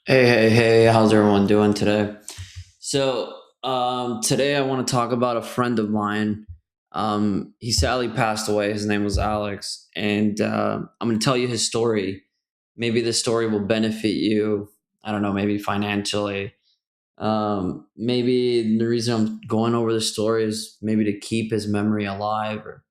Hey, how's everyone doing today? Today I want to talk about a friend of mine. He sadly passed away. His name was Alex, and I'm going to tell you his story. Maybe this story will benefit you. I don't know, maybe financially. Maybe the reason I'm going over the story is maybe to keep his memory alive, or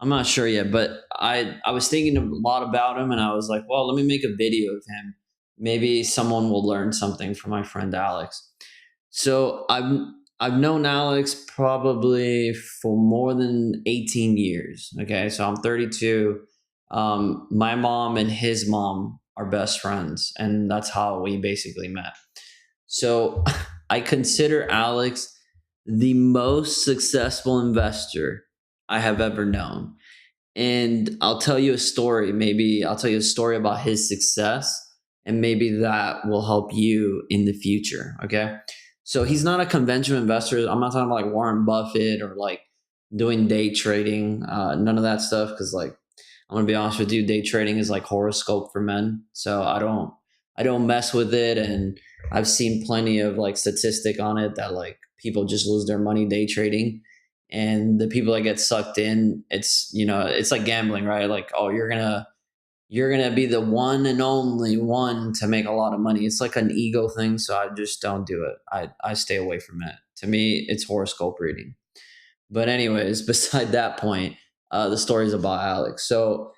I'm not sure yet, but I was thinking a lot about him, and I was like, well, let me make a video of him. Maybe someone will learn something from my friend Alex. So I've known Alex probably for more than 18 years. Okay, so I'm 32. My mom and his mom are best friends, and that's how we basically met. So I consider Alex the most successful investor I have ever known. And I'll tell you a story. Maybe I'll tell you a story about his success, and maybe that will help you in the future. Okay. So he's not a conventional investor. I'm not talking about like Warren Buffett or like doing day trading, none of that stuff. Cause like, I'm gonna be honest with you, day trading is like horoscope for men. So I don't mess with it. And I've seen plenty of like statistic on it that like people just lose their money day trading, and the people that get sucked in, it's like gambling, right? Like, oh, you're gonna be the one and only one to make a lot of money. It's like an ego thing, so I just don't do it. I stay away from it. To me, it's horoscope reading. But anyways, beside that point, the story's about Alex. So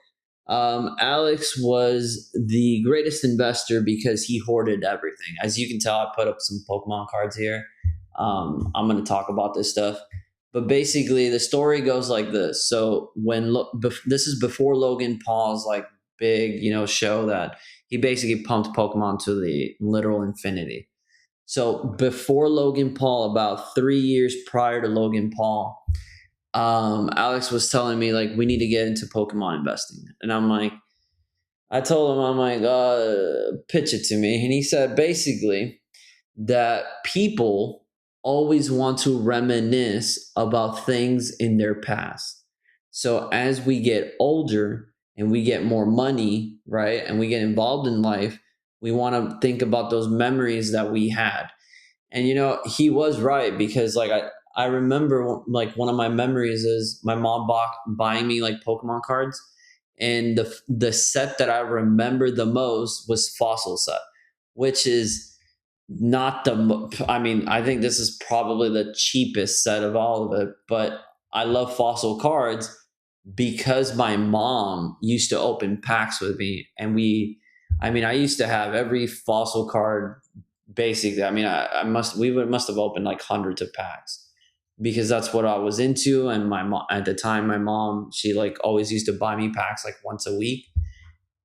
Alex was the greatest investor because he hoarded everything. As you can tell, I put up some Pokemon cards here. I'm going to talk about this stuff. But basically, the story goes like this. So this is before Logan Paul's like big, show that he basically pumped Pokemon to the literal infinity. So before Logan Paul, about 3 years prior to Logan Paul, Alex was telling me like we need to get into Pokemon investing, and I told him, I'm like, pitch it to me, and he said basically that people always want to reminisce about things in their past. So as we get older and we get more money, right, and we get involved in life, we want to think about those memories that we had. And he was right, because like I remember like one of my memories is my mom buying me like Pokemon cards, and the set that I remember the most was Fossil set, which is not I mean, I think this is probably the cheapest set of all of it, but I love Fossil cards because my mom used to open packs with me, and I mean, I used to have every Fossil card basically. I mean, we must have opened like hundreds of packs because that's what I was into. And my mom at the time, my mom, she like always used to buy me packs like once a week,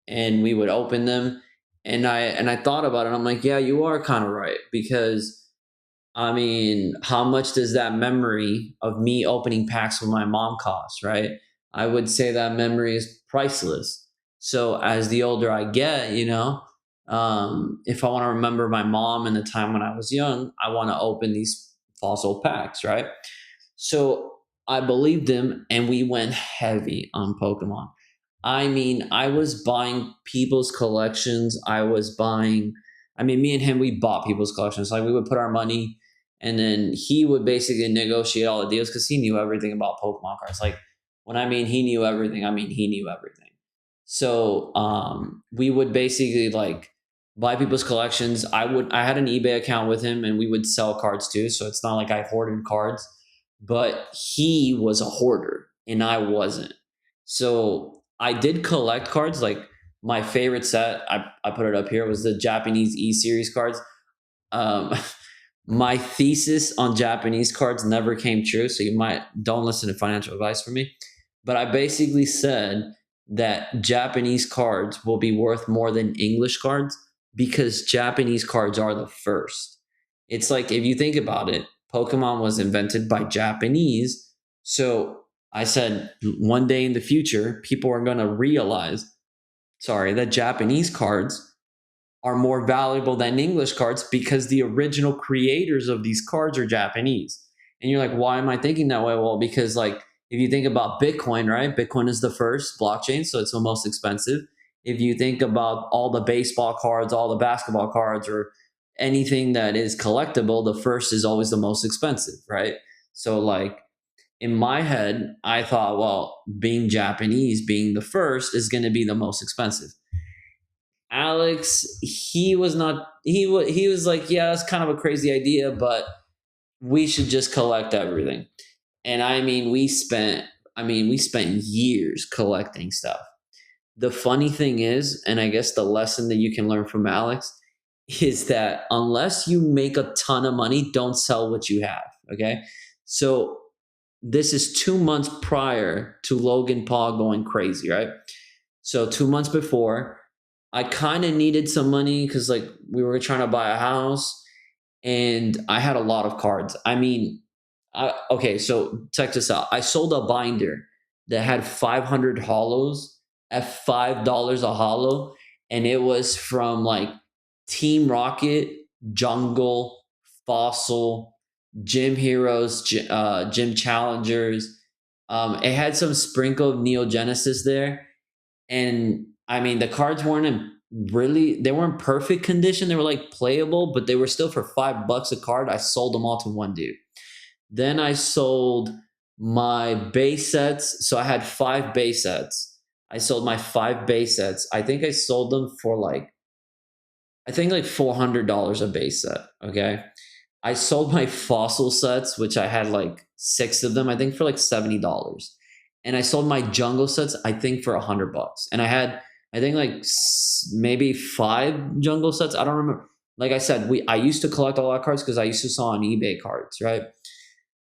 and we would open them. And I thought about it. I'm like, yeah, you are kind of right, because I mean, how much does that memory of me opening packs with my mom cost, right? I would say that memory is priceless. So as the older I get, if I want to remember my mom and the time when I was young, I want to open these fossil packs, right? So I believed him, and we went heavy on Pokemon. I mean, I was buying people's collections. I mean, me and him, we bought people's collections. Like, we would put our money, and then he would basically negotiate all the deals because he knew everything about Pokemon cards. Like, when I mean he knew everything, I mean he knew everything. So we would basically like buy people's collections. I had an eBay account with him, and we would sell cards too. So it's not like I hoarded cards, but he was a hoarder and I wasn't. So I did collect cards. Like, my favorite set, I put it up here, was the Japanese E series cards. Um, my thesis on Japanese cards never came true, so you might don't listen to financial advice from me. But I basically said that Japanese cards will be worth more than English cards because Japanese cards are the first. It's like, if you think about it, Pokemon was invented by Japanese. So I said one day in the future, people are going to realize, sorry, that Japanese cards are more valuable than English cards because the original creators of these cards are Japanese. And you're like, why am I thinking that way? Well, because like, if you think about Bitcoin, right? Bitcoin is the first blockchain, so it's the most expensive. if you think about all the baseball cards, all the basketball cards, or anything that is collectible, the first is always the most expensive, right? So, like, in my head, I thought, well, being Japanese, being the first is going to be the most expensive. Alex, he was not, he was like, yeah, that's kind of a crazy idea, but we should just collect everything. And we spent years collecting stuff. The funny thing is, and I guess the lesson that you can learn from Alex is that unless you make a ton of money, don't sell what you have. Okay. So this is 2 months prior to Logan Paul going crazy, right? So 2 months before, I kind of needed some money because like we were trying to buy a house and I had a lot of cards. Okay, so check this out. I sold a binder that had 500 hollows at $5 a hollow, and it was from like Team Rocket, Jungle, Fossil, Gym Heroes, Gym Challengers. It had some sprinkle of Neo Genesis there, and the cards weren't they weren't perfect condition. They were like playable, but they were still for $5 a card. I sold them all to one dude. Then I sold my base sets. So I had 5 base sets. I sold my 5 base sets. I think I sold them for like $400 a base set. Okay. I sold my fossil sets, which I had like 6 of them, I think for like $70. And I sold my jungle sets, I think for $100. And I had, I think like maybe 5 jungle sets. I don't remember. Like I said, I used to collect a lot of cards because I used to sell on eBay cards, right?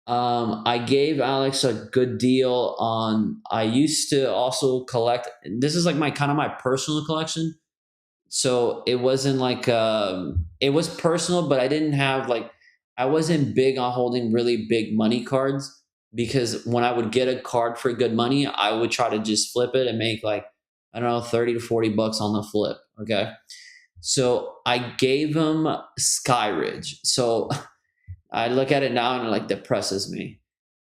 I gave Alex a good deal on. I used to also collect. This is like my kind of my personal collection. So it wasn't like it was personal, but I didn't have like I wasn't big on holding really big money cards because when I would get a card for good money, I would try to just flip it and make like I don't know 30 to 40 bucks on the flip. Okay, so I gave him Skyridge. So I look at it now and it like depresses me.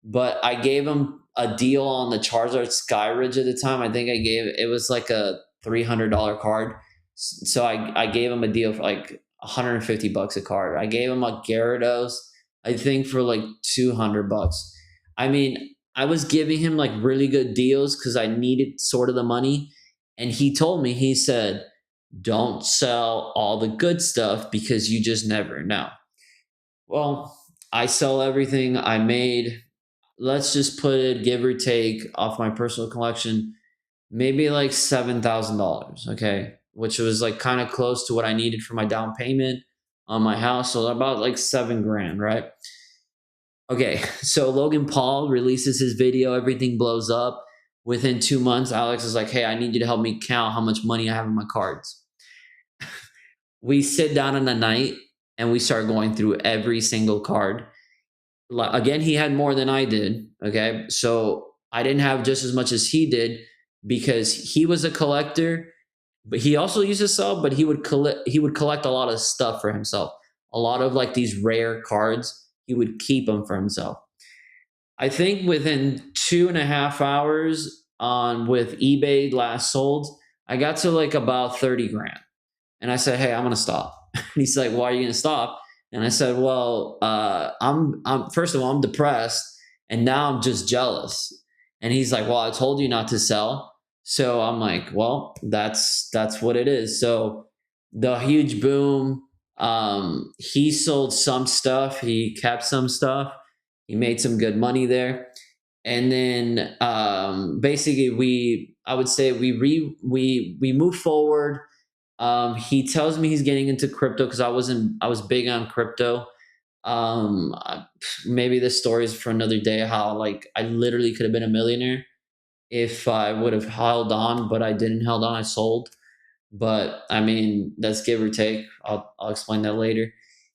But I gave him a deal on the Charizard Skyridge at the time. I think it was like a $300 card. So I gave him a deal for like $150 a card. I gave him a Gyarados, I think for like $200. I was giving him like really good deals because I needed sort of the money. And he told me, he said, don't sell all the good stuff because you just never know. Well, I sell everything I made. Let's just put it, give or take, off my personal collection, maybe like $7,000. Okay, which was like kind of close to what I needed for my down payment on my house. So about like 7 grand, right? Okay, so Logan Paul releases his video, everything blows up. Within 2 months, Alex is like, hey, I need you to help me count how much money I have in my cards. We sit down in the night and we start going through every single card. Again, he had more than I did. Okay. So I didn't have just as much as he did because he was a collector, but he also used to sell, but he would collect a lot of stuff for himself. A lot of like these rare cards, he would keep them for himself. I think within 2.5 hours on with eBay last sold, I got to like about 30 grand. And I said, hey, I'm going to stop. And he's like, why are you going to stop? And I said, well, I'm first of all, I'm depressed and now I'm just jealous. And he's like, well, I told you not to sell. So I'm like, well, that's what it is. So the huge boom, he sold some stuff. He kept some stuff. He made some good money there. And then basically I would say we move forward. He tells me he's getting into crypto because I was big on crypto. Maybe this story is for another day. How like I literally could have been a millionaire if I would have held on, but I didn't held on. I sold. But that's give or take. I'll explain that later.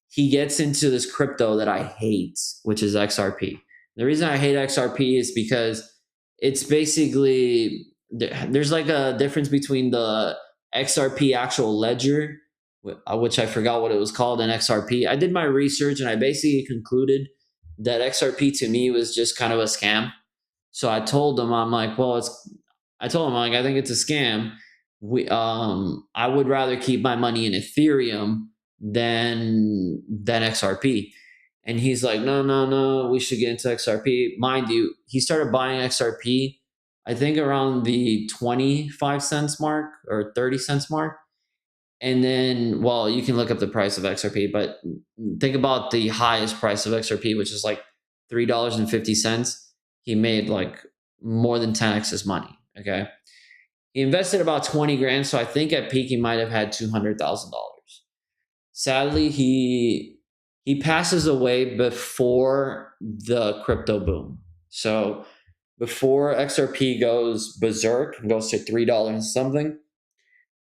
He gets into this crypto that I hate, which is XRP. The reason I hate XRP is because it's basically there's like a difference between the XRP actual ledger, which I forgot what it was called, and XRP. I did my research and I basically concluded that XRP to me was just kind of a scam. So I told him, I'm like, I told him, like, I think it's a scam I would rather keep my money in Ethereum than XRP. And he's like, no, no, no, we should get into XRP. Mind you, he started buying XRP, I think around the 25 cents mark or 30 cents mark. And then, well, you can look up the price of XRP, but think about the highest price of XRP, which is like $3.50. He made like more than 10x his money. Okay. He invested about 20 grand. So I think at peak, he might have had $200,000. Sadly, he passes away before the crypto boom. So before XRP goes berserk and goes to $3 something,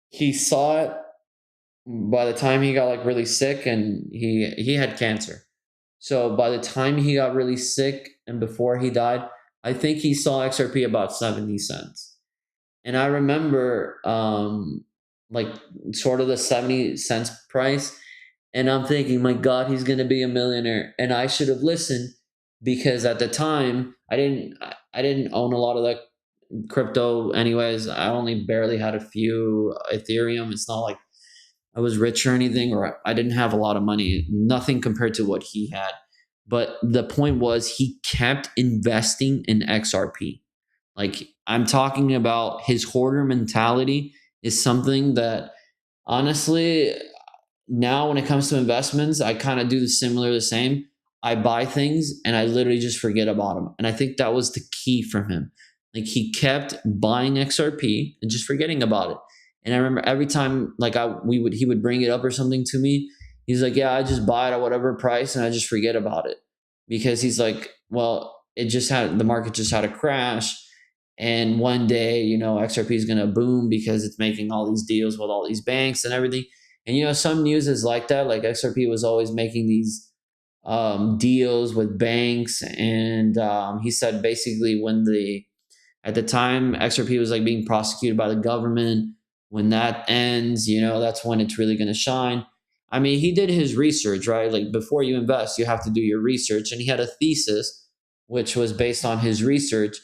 he saw it by the time he got like really sick, and he had cancer. So by the time he got really sick and before he died, I think he saw XRP about 70 cents. And I remember like sort of the 70 cents price, and I'm thinking, my God, he's going to be a millionaire. And I should have listened, because at the time I didn't own a lot of that crypto anyways. I only barely had a few Ethereum. It's not like I was rich or anything, or I didn't have a lot of money, nothing compared to what he had. But the point was, he kept investing in XRP. Like, I'm talking about his hoarder mentality is something that, honestly, now when it comes to investments, I kind of do the same. I buy things and I literally just forget about them. And I think that was the key for him. Like, he kept buying XRP and just forgetting about it. And I remember every time like he would bring it up or something to me, he's like, yeah, I just buy it at whatever price and I just forget about it. Because he's like, well, the market just had a crash. And one day, XRP is going to boom because it's making all these deals with all these banks and everything. And some news is like that. Like, XRP was always making these deals with banks, and he said basically at the time XRP was like being prosecuted by the government. When that ends, that's when it's really going to shine. I mean, he did his research, right? Like, before you invest, you have to do your research, and he had a thesis which was based on his research,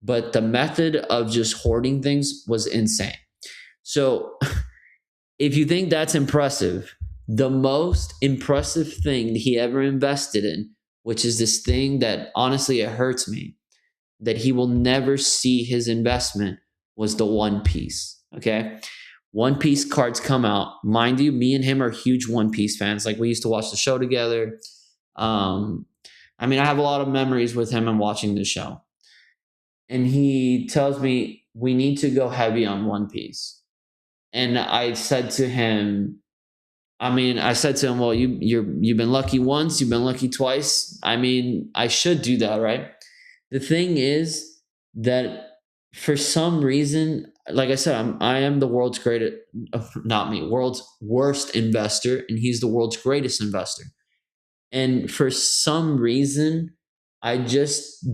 but the method of just hoarding things was insane. So if you think that's impressive, the most impressive thing he ever invested in, which is this thing that honestly it hurts me, that he will never see his investment, was the One Piece. Okay. One Piece cards come out. Mind you, me and him are huge One Piece fans. Like, we used to watch the show together. I mean, I have a lot of memories with him and watching the show. And he tells me we need to go heavy on One Piece. And I said to him, well, you've been lucky once, you've been lucky twice. I mean, I should do that, right? The thing is that for some reason, like I said, I am the world's greatest, not me, world's worst investor, and he's the world's greatest investor. And for some reason, I just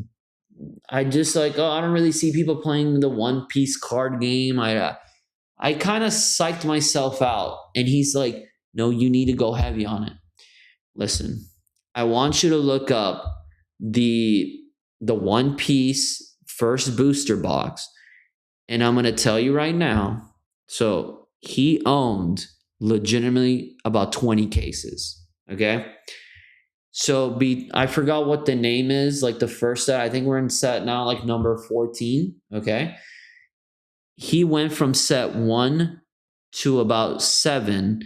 like, oh, I don't really see people playing the One Piece card game. I kind of psyched myself out, and he's like, no, you need to go heavy on it. Listen, I want you to look up the One Piece first booster box, and I'm going to tell you right now. So he owned legitimately about 20 cases. Okay. So I forgot what the name is, like the first set. I think we're in set now, like number 14. Okay. He went from set 1 to about 7,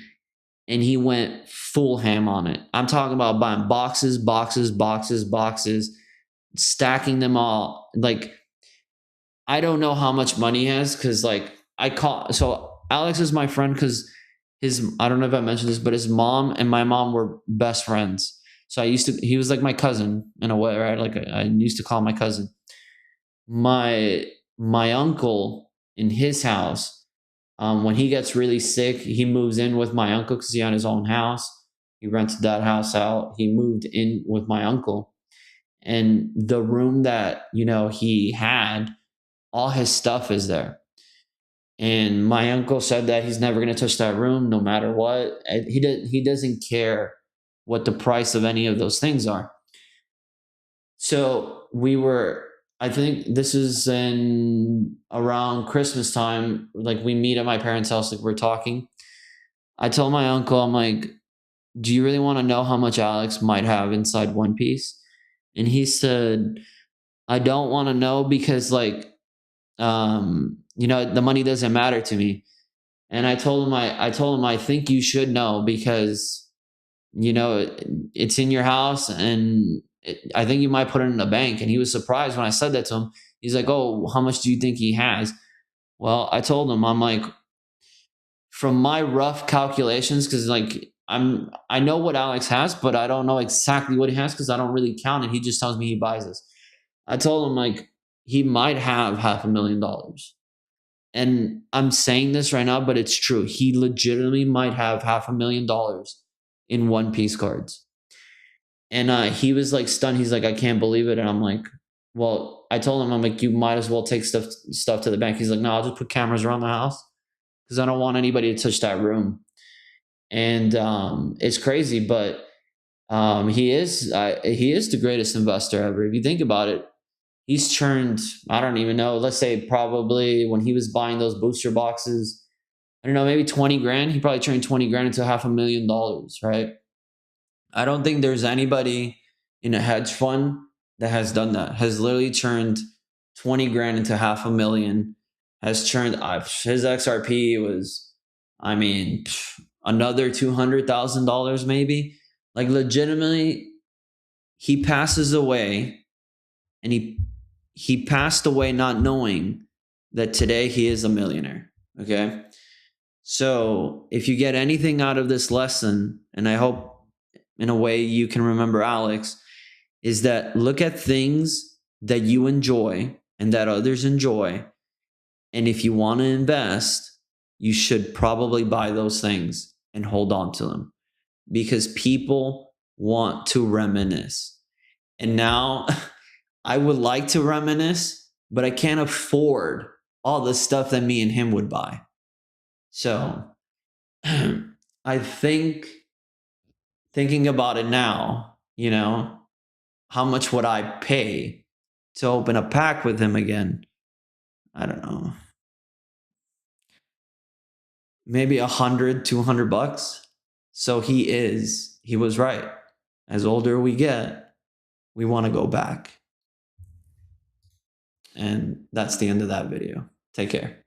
and he went full ham on it. I'm talking about buying boxes, stacking them all. Like, I don't know how much money he has, because like so Alex is my friend because I don't know if I mentioned this, but his mom and my mom were best friends. So he was like my cousin in a way, right? Like, I used to call him my cousin. My uncle, in his house, when he gets really sick, he moves in with my uncle because he had his own house. He rented that house out. He moved in with my uncle. And the room that, he had, all his stuff is there. And my uncle said that he's never going to touch that room no matter what. He doesn't care what the price of any of those things are. So I think this is in around Christmas time. Like we meet at my parents' house, like we're talking. I told my uncle, I'm like, do you really want to know how much Alex might have inside One Piece? And he said, I don't want to know because like the money doesn't matter to me. And I told him I think you should know because it's in your house and I think you might put it in the bank. And he was surprised when I said that to him. He's like, oh, how much do you think he has? Well, I told him, I'm like, from my rough calculations, because like I know what Alex has, but I don't know exactly what he has because I don't really count it. He just tells me he buys this. I told him like he might have $500,000. And I'm saying this right now, but it's true. He legitimately might have $500,000 in One Piece cards. And he was like stunned. He's like, I can't believe it. And I'm like, well, I told him, I'm like, you might as well take stuff to the bank. He's like, no, I'll just put cameras around the house because I don't want anybody to touch that room. And it's crazy, but he is the greatest investor ever. If you think about it, he's churned, I don't even know, let's say probably when he was buying those booster boxes, I don't know, maybe 20 grand. He probably turned 20 grand into $500,000, right? I don't think there's anybody in a hedge fund that has done that, has literally turned 20 grand into $500,000, has churned, his XRP was, I mean, another $200,000 maybe. Like legitimately, he passes away and he passed away not knowing that today he is a millionaire. Okay. So if you get anything out of this lesson, and I hope in a way you can remember Alex, is that look at things that you enjoy and that others enjoy. And if you want to invest, you should probably buy those things and hold on to them because people want to reminisce. And now I would like to reminisce, but I can't afford all the stuff that me and him would buy. So I think thinking about it now, how much would I pay to open a pack with him again? I don't know. Maybe 100, $200. So he was right. As older we get, we want to go back. And that's the end of that video. Take care.